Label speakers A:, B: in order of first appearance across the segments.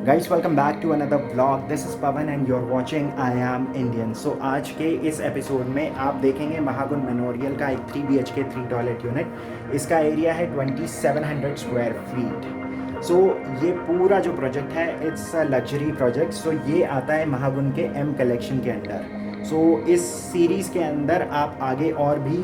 A: Guys welcome back to another blog. This is Pawan and you are watching I am Indian. So आज के इस episode में आप देखेंगे महागुण मेमोरियल का एक 3 BHK 3 टॉयलेट यूनिट। इसका एरिया है 2700 स्क्वायर फीट। सो ये पूरा जो प्रोजेक्ट है इट्स अ लग्जरी प्रोजेक्ट। सो ये आता है महागुण के एम कलेक्शन के अंडर। सो इस सीरीज़ के अंदर आप आगे और भी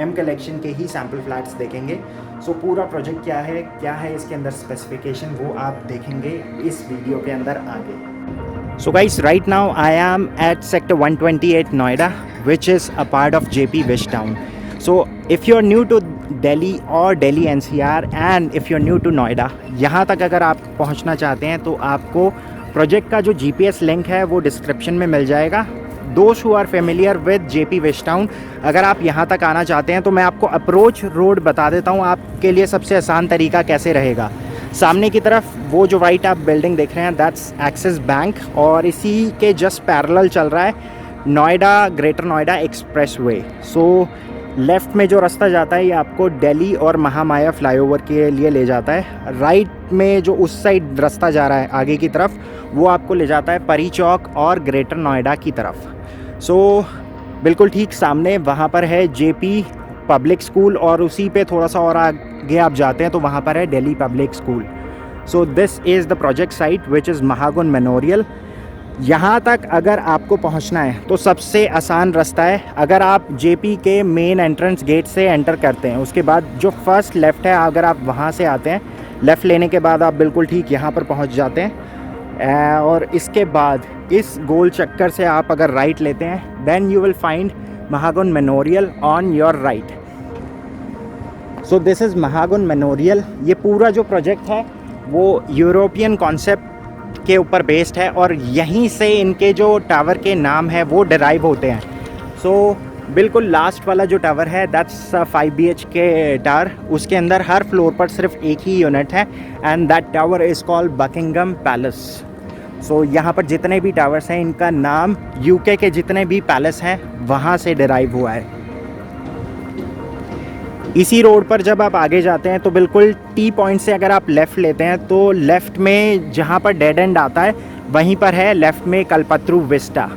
A: एम कलेक्शन के ही सैम्पल फ्लैट्स देखेंगे। सो पूरा प्रोजेक्ट क्या है इसके अंदर स्पेसिफिकेशन, वो आप देखेंगे इस वीडियो के अंदर आगे। So guys, right now I am at sector 128 Noida, which is a part of JP Wish Town. So if you're new to Delhi or Delhi NCR and if you're new to Noida, यहाँ तक अगर आप पहुँचना चाहते हैं तो आपको project का जो GPS लिंक है वो डिस्क्रिप्शन में मिल जाएगा। Those who are familiar with JP Wish Town, अगर आप यहाँ तक आना चाहते हैं तो मैं आपको अप्रोच रोड बता देता हूँ आपके लिए सबसे आसान तरीका कैसे रहेगा। सामने की तरफ वो जो वाइट आप बिल्डिंग देख रहे हैं दैट्स एक्सिस बैंक, और इसी के जस्ट पैरेलल चल रहा है Noida greater Noida express way. So left में जो रास्ता जाता है ये आपको दिल्ली और महामाया फ्लाईओवर के लिए ले जाता है। राइट में जो उस साइड रास्ता जा रहा है आगे की तरफ वो आपको ले जाता है परी चौक और ग्रेटर नोएडा की तरफ। सो बिल्कुल ठीक सामने वहाँ पर है JP पब्लिक स्कूल, और उसी पे थोड़ा सा और आगे आप जाते हैं तो वहाँ पर है Delhi public school. So this is the project site which is Mahagun Memorial. यहाँ तक अगर आपको पहुँचना है तो सबसे आसान रास्ता है, अगर आप JP के मेन एंट्रेंस गेट से एंटर करते हैं उसके बाद जो फर्स्ट लेफ़्ट है अगर आप वहाँ से आते हैं, लेफ़्ट लेने के बाद आप बिल्कुल ठीक यहाँ पर पहुँच जाते हैं। और इसके बाद इस गोल चक्कर से आप अगर राइट लेते हैं then you will find Mahagun Memorial on your right. So this is Mahagun Memorial. ये पूरा जो प्रोजेक्ट है वो यूरोपियन कॉन्सेप्ट के ऊपर बेस्ड है और यहीं से इनके जो टावर के नाम है वो डिराइव होते हैं। सो बिल्कुल लास्ट वाला जो टावर है दैट्स 5 BHK टावर, उसके अंदर हर फ्लोर पर सिर्फ एक ही यूनिट है and that tower is called Buckingham Palace. So यहाँ पर जितने भी टावर्स हैं इनका नाम UK के जितने भी पैलेस हैं वहाँ से डिराइव हुआ है। इसी रोड पर जब आप आगे जाते हैं तो बिल्कुल T पॉइंट से अगर आप लेफ़्ट लेते हैं तो लेफ़्ट में जहाँ पर डेड एंड आता है वहीं पर है लेफ़्ट में कल्पत्रु Vista.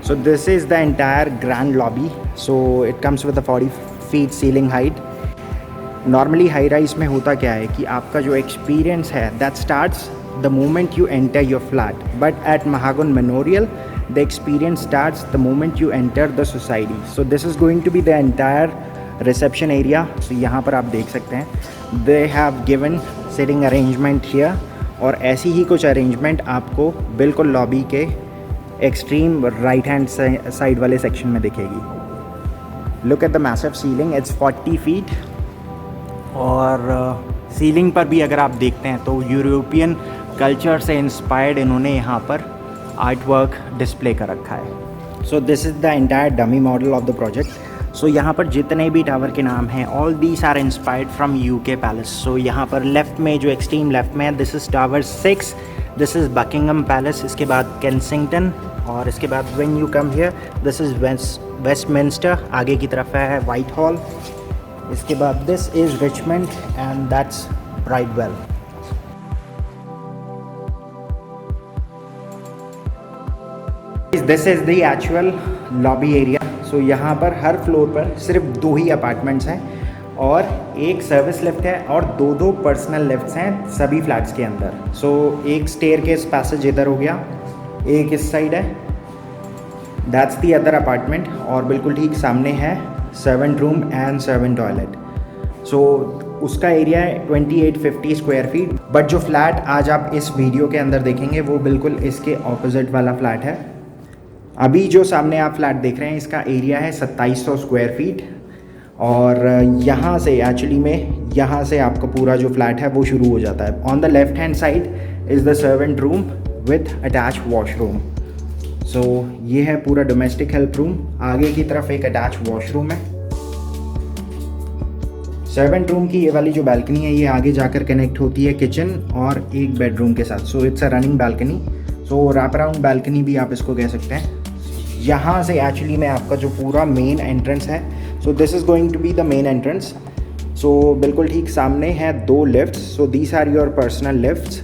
A: So this is the entire grand lobby. So it comes with a 40 feet ceiling height. Normally high rise में होता क्या है कि आपका जो experience है that starts the moment you enter your flat. But at Mahagun Memorial, the experience starts the moment you enter the society. So this is going to be the entire reception area. So यहाँ पर आप देख सकते हैं they have given sitting arrangement here, और ऐसी ही कुछ arrangement आपको बिल्कुल lobby के एक्सट्रीम राइट हैंड साइड वाले सेक्शन में दिखेगी। Look at the massive ceiling, it's 40 feet, और सीलिंग पर भी अगर आप देखते हैं तो यूरोपियन कल्चर से इंस्पायर्ड इन्होंने यहाँ पर आर्ट वर्क डिस्प्ले कर रखा है। So this is the entire dummy model of the project. So यहाँ पर जितने भी टावर के नाम हैं all these are inspired from UK palace. So यहाँ पर लेफ़्ट में जो एक्सट्रीम लेफ़्ट में है this is tower 6, this is Buckingham Palace, इसके बाद केंसिंगटन, और इसके बाद when you come here this is Westminster, आगे की तरफ है वाइट हॉल, इसके बाद this is Richmond and that's Bridewell. This is the actual lobby area. So यहाँ पर हर फ्लोर पर सिर्फ 2 ही अपार्टमेंट्स हैं और एक सर्विस लिफ्ट है और 2 पर्सनल लिफ्ट्स हैं सभी फ्लैट्स के अंदर। सो एक स्टेयरकेस पैसेज इधर हो गया, एक इस साइड है, दैट्स दी अदर अपार्टमेंट, और बिल्कुल ठीक सामने है servant room and servant toilet. So उसका एरिया है 2850 स्क्वायर फीट। बट जो फ्लैट आज आप इस वीडियो के अंदर देखेंगे वो बिल्कुल इसके ऑपोजिट वाला फ्लैट है। अभी जो सामने आप फ्लैट देख रहे हैं इसका एरिया है 2700 स्क्वायर फीट, और यहाँ से एक्चुअली में यहाँ से आपका पूरा जो फ्लैट है वो शुरू हो जाता है। On the left hand side is the servant room with attach washroom. So ये है पूरा डोमेस्टिक हेल्प रूम, आगे की तरफ एक अटैच वॉशरूम है। सर्वेंट रूम की ये वाली जो बालकनी है ये आगे जाकर कनेक्ट होती है किचन और एक बेडरूम के साथ। सो it's a running balcony, so wrap around balcony भी आप इसको कह सकते हैं। यहाँ से एक्चुअली में आपका जो पूरा मेन एंट्रेंस है, so this is going to be the main entrance. So बिल्कुल ठीक सामने है 2 lifts. So these are your personal lifts.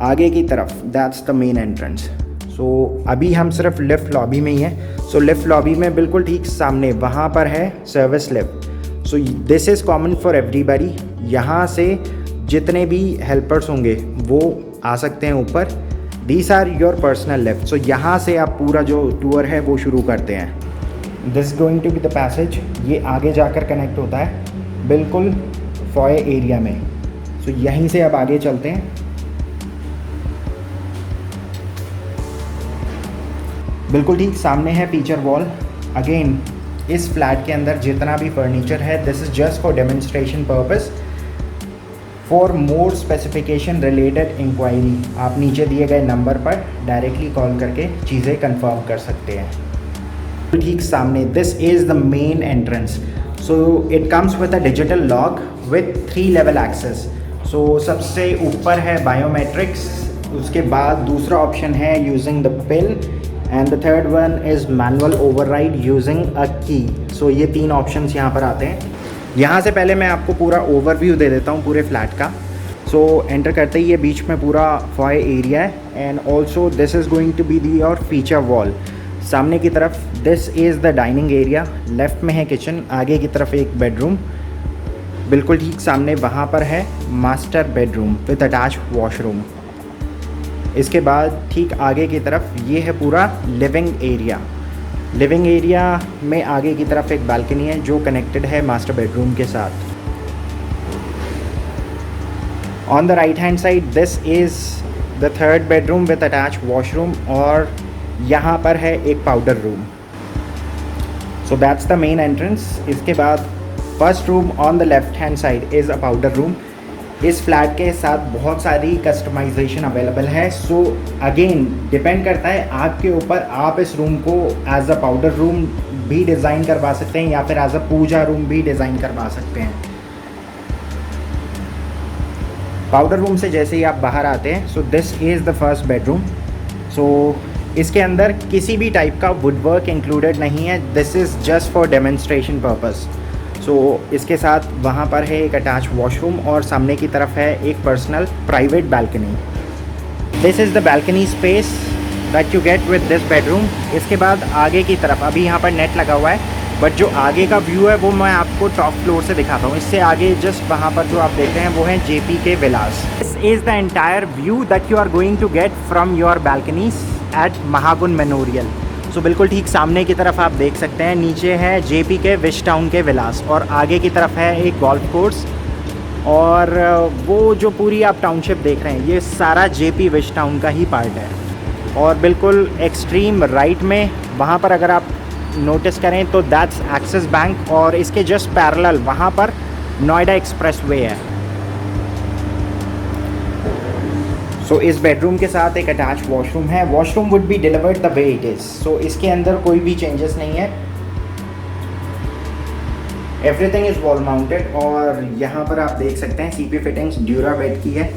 A: आगे की तरफ that's the main entrance. So अभी हम सिर्फ लिफ्ट लॉबी में ही हैं। सो लिफ्ट लॉबी में बिल्कुल ठीक सामने वहाँ पर है service lift. So this is common for everybody. यहाँ से जितने भी हेल्पर्स होंगे वो आ सकते हैं ऊपर। These are your personal lift. So यहाँ से आप पूरा जो टूर है वो शुरू करते हैं। This going to be the passage. ये आगे जाकर कनेक्ट होता है बिल्कुल फॉय एरिया में। सो यहीं से अब आगे चलते हैं। बिल्कुल ठीक सामने है फीचर वॉल। अगेन इस फ्लैट के अंदर जितना भी फर्नीचर है this is just for demonstration purpose. For more specification related inquiry आप नीचे दिए गए नंबर पर डायरेक्टली कॉल करके चीज़ें कंफर्म कर सकते हैं। ठीक सामने this is the main entrance. So it comes with a digital lock with 3 level access. So सबसे ऊपर है बायोमेट्रिक्स, उसके बाद दूसरा ऑप्शन है using the pin and the third one is manual override using a key. So ये 3 options यहाँ पर आते हैं। यहाँ से पहले मैं आपको पूरा ओवरव्यू दे देता हूँ पूरे फ्लैट का। सो एंटर करते ही ये बीच में पूरा फॉय एरिया है and also this is going to be the your feature wall. सामने की तरफ this is the dining area, left में है किचन, आगे की तरफ एक बेडरूम, बिल्कुल ठीक सामने वहाँ पर है master bedroom with attach washroom. इसके बाद ठीक आगे की तरफ ये है पूरा लिविंग एरिया। लिविंग एरिया में आगे की तरफ एक बालकनी है जो कनेक्टेड है मास्टर बेडरूम के साथ। On the right hand side this is the third bedroom with attach washroom और यहाँ पर है एक powder room. So that's the main entrance. इसके बाद first room on the left hand side is a powder room. इस flat के साथ बहुत सारी कस्टमाइजेशन अवेलेबल है। सो अगेन डिपेंड करता है आपके ऊपर, आप इस रूम को एज अ पाउडर रूम भी डिज़ाइन करवा सकते हैं या फिर एज अ पूजा रूम भी डिज़ाइन करवा सकते हैं। पाउडर रूम से जैसे ही आप बाहर आते हैं so this is the first bedroom. So इसके अंदर किसी भी टाइप का वुडवर्क इंक्लूडेड नहीं है, this is just for demonstration purpose. So इसके साथ वहाँ पर है एक अटैच वॉशरूम और सामने की तरफ है एक personal private balcony. This is the balcony space that you gate with this bedroom. इसके बाद आगे की तरफ अभी यहाँ पर नेट लगा हुआ है बट जो आगे का व्यू है वो मैं आपको टॉप फ्लोर से दिखाता हूँ। इससे आगे जस्ट वहाँ पर जो आप देख रहे हैं वो है JP के villas. This is the entire view that you are going to get from your balconies at Mahagun Memorial. So बिल्कुल ठीक सामने की तरफ आप देख सकते हैं नीचे है JP के विश टाउन के विलास और आगे की तरफ है एक गोल्फ कोर्स और वो जो पूरी आप टाउनशिप देख रहे हैं ये सारा JP विश टाउन का ही पार्ट है। और बिल्कुल एक्सट्रीम राइट में वहाँ पर अगर आप नोटिस करें तो दैट्स एक्सिस बैंक और इसके जस्ट पैरेलल वहाँ पर नोएडा एक्सप्रेसवे है। सो इस बेडरूम के साथ एक अटैच वॉशरूम है। Washroom would be delivered the way it is. So इसके अंदर कोई भी चेंजेस नहीं है, एवरीथिंग इज़ वॉल माउंटेड। और यहाँ पर आप देख सकते हैं CP फिटिंग्स ड्यूरावेट की है।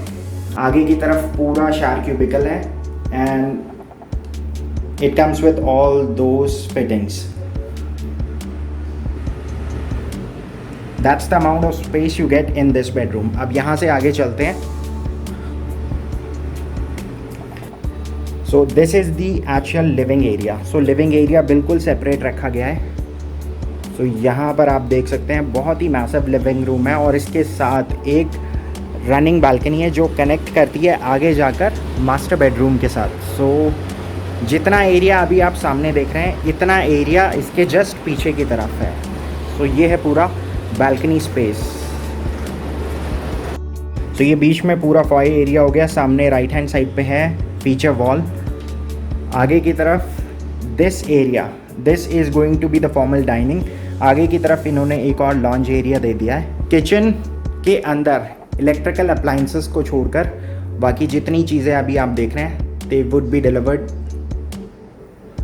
A: आगे की तरफ पूरा शार क्यूबिकल है and it comes with all those fittings. That's the amount of space you get in this bedroom. अब यहाँ से आगे चलते हैं। So this is the actual living area. So living area बिल्कुल सेपरेट रखा गया है। सो यहाँ पर आप देख सकते हैं बहुत ही मैसिव लिविंग रूम है और इसके साथ एक रनिंग बालकनी है जो कनेक्ट करती है आगे जाकर मास्टर बेडरूम के साथ। सो जितना एरिया अभी आप सामने देख रहे हैं इतना एरिया इसके जस्ट पीछे की तरफ है। सो ये है पूरा बालकनी स्पेस। सो ये बीच में पूरा फॉय एरिया हो गया। सामने राइट हैंड साइड पे है फीचर वॉल। आगे की तरफ this area this is going to be the formal dining. आगे की तरफ इन्होंने एक और लॉन्ज एरिया दे दिया है। किचन के अंदर इलेक्ट्रिकल अप्लाइंसेस को छोड़कर बाकी जितनी चीज़ें अभी आप देख रहे हैं दे वुड बी डिलीवर्ड।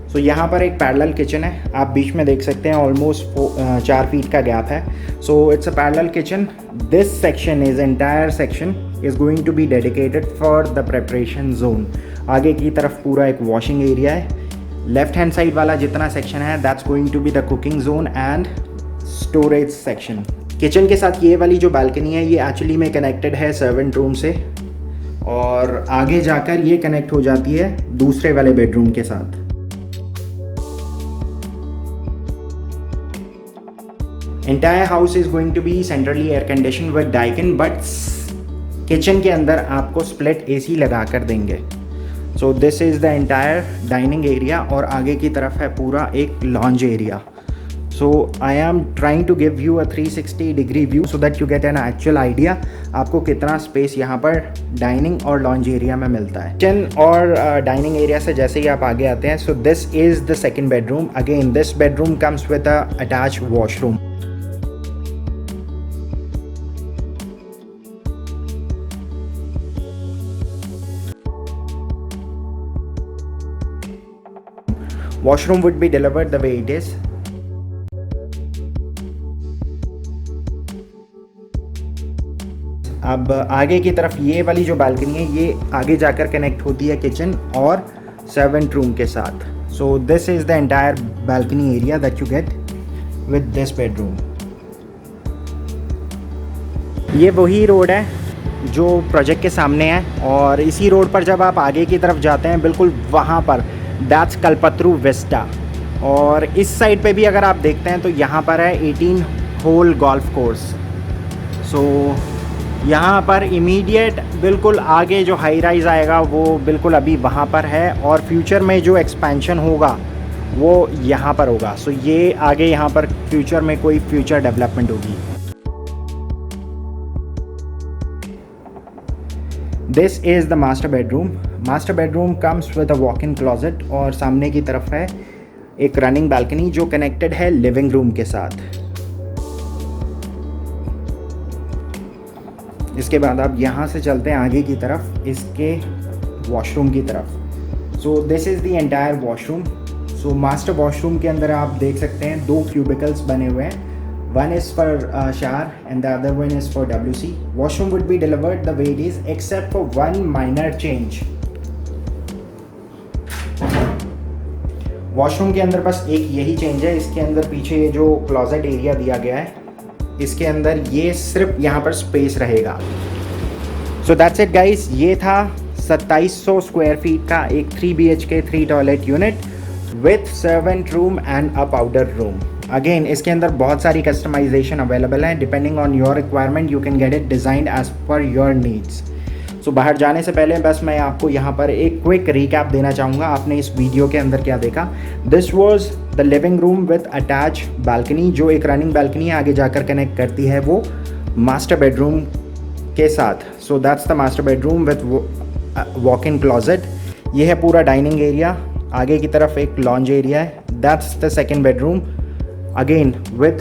A: सो यहाँ पर एक पैरेलल किचन है, आप बीच में देख सकते हैं ऑलमोस्ट 4 फीट का गैप है। So it's a parallel kitchen. This section is entire section is going to be dedicated for the preparation zone. आगे की तरफ पूरा एक वॉशिंग एरिया है। लेफ्ट हैंड साइड वाला जितना सेक्शन है that's going to be the cooking zone and storage section. Kitchen के साथ ये वाली जो बालकनी है ये एक्चुअली में कनेक्टेड है सर्वेंट रूम से। और आगे जाकर ये कनेक्ट हो जाती है दूसरे वाले बेडरूम के साथ। Entire house is going to be centrally air condition with Daikin, but kitchen के अंदर आपको स्प्लिट एसी लगा कर देंगे। So this is the entire dining area और आगे की तरफ है पूरा एक lounge area. So I am trying to give you a 360 degree view so that you get an actual idea आपको कितना स्पेस यहाँ पर डाइनिंग और लॉन्ज एरिया में मिलता है। किचन और डाइनिंग एरिया से जैसे ही आप आगे आते हैं, so this is the second bedroom. Again this bedroom comes with a attach washroom. Washroom would be delivered the way it is. अब आगे की तरफ ये वाली जो बालकनी है ये आगे जाकर कनेक्ट होती है किचन और सर्वेंट रूम के साथ। सो this is the entire balcony area that you gate with this bedroom. ये वही रोड है जो प्रोजेक्ट के सामने है और इसी रोड पर जब आप आगे की तरफ जाते हैं बिल्कुल वहाँ पर दैट्स कल्पतरू विस्टा। और इस साइड पे भी अगर आप देखते हैं तो यहाँ पर है 18 होल गोल्फ कोर्स। सो यहाँ पर इमीडिएट बिल्कुल आगे जो हाई राइज आएगा वो बिल्कुल अभी वहाँ पर है और फ्यूचर में जो एक्सपेंशन होगा वो यहाँ पर होगा। सो ये आगे यहाँ पर फ्यूचर में कोई फ्यूचर डेवलपमेंट होगी। This is the master bedroom. Master bedroom comes with a walk in closet और सामने की तरफ है एक रनिंग बालकनी जो कनेक्टेड है लिविंग रूम के साथ। इसके बाद आप यहाँ से चलते हैं आगे की तरफ इसके वॉशरूम की तरफ। सो this is the entire washroom. So master washroom के अंदर आप देख सकते हैं 2 क्यूबिकल्स बने हुए हैं। One is for shower and the other one is for WC. Washroom would be delivered the way it is except for one minor change. Washroom के अंदर बस एक यही चेंज है, इसके अंदर पीछे ये जो क्लोजेट एरिया दिया गया है इसके अंदर ये सिर्फ यहाँ पर स्पेस रहेगा। सो दैट्स इट गाइस, ये था 2700 स्क्वायर फीट का एक 3 BHK 3 toilet unit with servant room and a powder room. Again इसके अंदर बहुत सारी कस्टमाइजेशन अवेलेबल है। Depending on your requirement you can get it designed as per your needs. So बाहर जाने से पहले बस मैं आपको यहाँ पर एक क्विक रिकैप देना चाहूँगा आपने इस वीडियो के अंदर क्या देखा। This was the living room with attach balcony जो एक रनिंग बालकनी आगे जाकर कनेक्ट करती है वो मास्टर बेडरूम के साथ। So that's the master bedroom with walk in closet. ये है पूरा डाइनिंग एरिया, आगे की तरफ एक लॉन्ज एरिया है। That's the second bedroom again with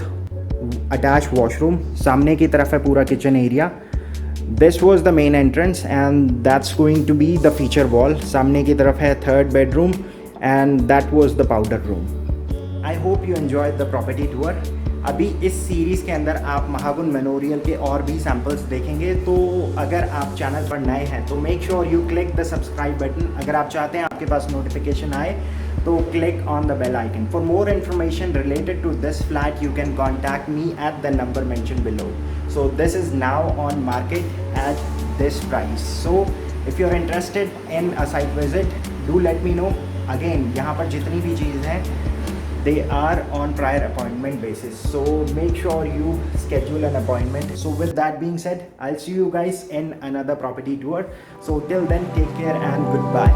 A: attach washroom. सामने की तरफ है पूरा kitchen area. This was the main entrance and that's going to be the feature wall. सामने की तरफ है third bedroom and that was the powder room. I hope you enjoy the property tour. अभी इस सीरीज़ के अंदर आप Mahagun memorial के और भी सैम्पल्स देखेंगे। तो अगर आप चैनल पर नए हैं तो make sure you click the subscribe button. अगर आप चाहते हैं आपके पास नोटिफिकेशन आए तो click on the bell icon. For more information related to this flat, you can contact me at the number mentioned below. So this is now on market at this price. So if you're interested in a site visit, do let me know. Again, यहाँ पर जितनी भी चीज़ हैं they are on prior appointment basis. So make sure you schedule an appointment. So with that being said, I'll see you guys in another property tour. So till then, take care and goodbye.